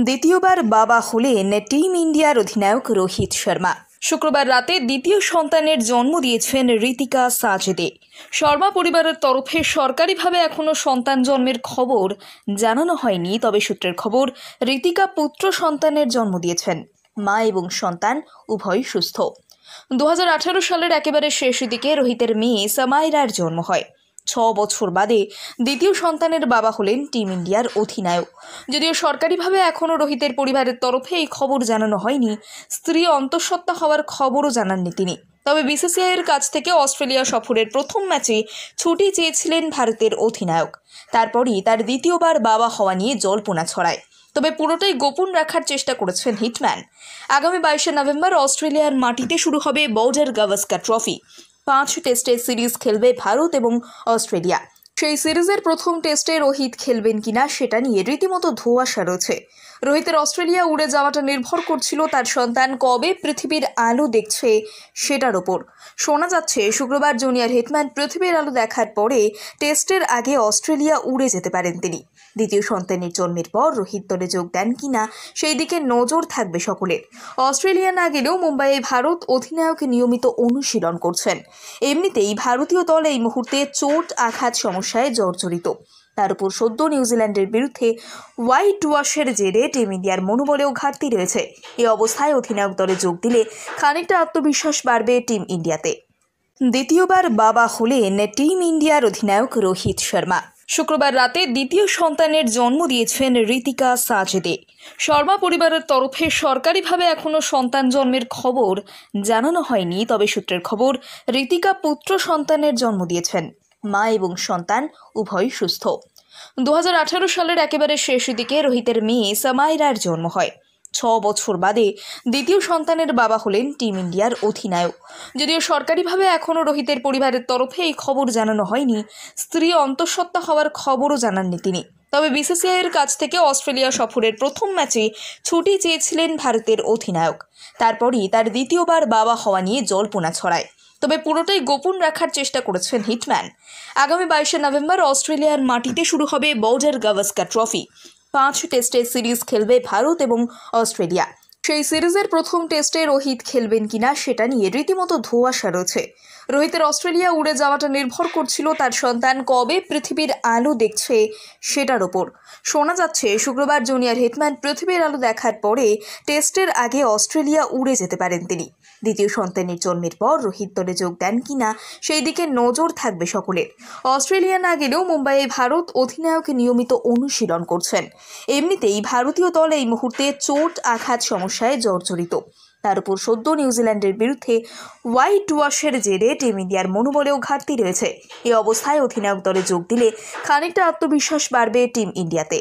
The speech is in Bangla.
দ্বিতীয়বার বাবা হলেন টিম ইন্ডিয়ার অধিনায়ক রোহিত শর্মা। শুক্রবার রাতে দ্বিতীয় সন্তানের জন্ম দিয়েছেন ঋতিকা সাজেদে। শর্মা পরিবারের তরফে সরকারিভাবে এখনও সন্তান জন্মের খবর জানানো হয়নি, তবে সূত্রের খবর ঋতিকা পুত্র সন্তানের জন্ম দিয়েছেন। মা এবং সন্তান উভয়ই সুস্থ। 2018 সালের একেবারে শেষ দিকে রোহিতের মেয়ে সামাইরার জন্ম হয়। 6 বছর বাদে দ্বিতীয় সন্তানের বাবা হলেন টিম ইন্ডিয়ার অধিনায়ক। যদিও সরকারিভাবে এখনও রোহিতের পরিবারের তরফে এই খবর জানানো হয়নি, স্ত্রী অন্তঃসত্ত্বা হওয়ার খবরও জানাননি তিনি। তবে বিসিসিআইয়ের কাছ থেকে অস্ট্রেলিয়া সফরের প্রথম ম্যাচে ছুটি চেয়েছিলেন ভারতের অধিনায়ক। তারপরই তার দ্বিতীয়বার বাবা হওয়া নিয়ে জল্পনা ছড়ায়। তবে পুরোটাই গোপন রাখার চেষ্টা করেছেন হিটম্যান। আগামী 22শে নভেম্বর অস্ট্রেলিয়ার মাটিতে শুরু হবে বর্ডার গাভাস্কার ট্রফি। 5 টেস্টের সিরিজ খেলবে ভারত এবং অস্ট্রেলিয়া। সেই সিরিজের প্রথম টেস্টে রোহিত খেলবেন কিনা সেটা নিয়ে রীতিমতো ধোঁয়াশা রয়েছে। রোহিতের অস্ট্রেলিয়া উড়ে যাওয়াটা নির্ভর করছিল তার সন্তান কবে পৃথিবীর আলো দেখছে সেটার ওপর। শোনা যাচ্ছে শুক্রবার জুনিয়র হিটম্যান পৃথিবীর আলো দেখার পরে টেস্টের আগে অস্ট্রেলিয়া উড়ে যেতে পারেন তিনি। দ্বিতীয় সন্তানের জন্মের পর রোহিত দলে যোগ দেন কিনা সেই দিকে নজর থাকবে সকলের। অস্ট্রেলিয়া না গেলেও মুম্বাইয়ে ভারত অধিনায়ক নিয়মিত অনুশীলন করছেন। এমনিতেই ভারতীয় দল এই মুহূর্তে চোট আঘাত সমস্যায় জর্জরিত। তার উপর সদ্য নিউজিল্যান্ডের বিরুদ্ধে হোয়াইট ওয়াশের জেরে টিম ইন্ডিয়ার মনোবলেও ঘাটতি রয়েছে। এই অবস্থায় অধিনায়ক দলে যোগ দিলে খানিকটা আত্মবিশ্বাস বাড়বে টিম ইন্ডিয়াতে। দ্বিতীয়বার বাবা হলেন টিম ইন্ডিয়ার অধিনায়ক রোহিত শর্মা। শুক্রবার রাতে দ্বিতীয় সন্তানের জন্ম দিয়েছেন ঋতিকা সাজেদে। শর্মা পরিবারের তরফে সরকারিভাবে এখনও সন্তান জন্মের খবর জানানো হয়নি, তবে সূত্রের খবর ঋতিকা পুত্র সন্তানের জন্ম দিয়েছেন। মা এবং সন্তান উভয়ই সুস্থ। 2018 সালের একেবারে শেষ দিকে রোহিতের মেয়ে সামাইরার জন্ম হয়। 6 বছর বাদে দ্বিতীয় সন্তানের বাবা হলেন টিম ইন্ডিয়ার অধিনায়ক। যদিও সরকারিভাবে এখনও রোহিতের পরিবারের তরফে এই খবর জানানো হয়নি, স্ত্রী অন্তঃসত্ত্বা হওয়ার খবরও জানাননি তিনি। তবে বিসিসিআইয়ের কাছ থেকে অস্ট্রেলিয়া সফরের প্রথম ম্যাচে ছুটি চেয়েছিলেন ভারতের অধিনায়ক। তারপরই তার দ্বিতীয়বার বাবা হওয়া নিয়ে জল্পনা ছড়ায়। তবে পুরোটাই গোপন রাখার চেষ্টা করেছেন হিটম্যান। আগামী 22শে নভেম্বর অস্ট্রেলিয়ার মাটিতে শুরু হবে বর্ডার গাভাস্কার ট্রফি। 5 টেস্টের সিরিজ খেলবে ভারত এবং অস্ট্রেলিয়া। সেই সিরিজের প্রথম টেস্টে রোহিত খেলবেন কিনা সেটা নিয়ে রীতিমতো ধোঁয়াশা রয়েছে। রোহিতের অস্ট্রেলিয়া উড়ে যাওয়াটা নির্ভর করছিল তার সন্তান কবে পৃথিবীর আলো দেখছে সেটার ওপর। শোনা যাচ্ছে শুক্রবার জুনিয়র হিটম্যান পৃথিবীর আলো দেখার পরে টেস্টের আগে অস্ট্রেলিয়া উড়ে যেতে পারেন তিনি। দ্বিতীয় সন্তানের জন্মের পর রোহিত দলে যোগ দেন কিনা সেই দিকে নজর থাকবে সকলের। অস্ট্রেলিয়া না গেলেও মুম্বাইয়ে ভারত অধিনায়ক নিয়মিত অনুশীলন করছেন। এমনিতেই ভারতীয় দল এই মুহূর্তে চোট আঘাত সমস্যায় জর্জরিত। তার উপর সদ্য নিউজিল্যান্ডের বিরুদ্ধে হোয়াইট ওয়াশের জেরে টিম ইন্ডিয়ার মনোবলেও ঘাটতি রয়েছে। এই অবস্থায় অধিনায়ক দলে যোগ দিলে খানিকটা আত্মবিশ্বাস বাড়বে টিম ইন্ডিয়াতে।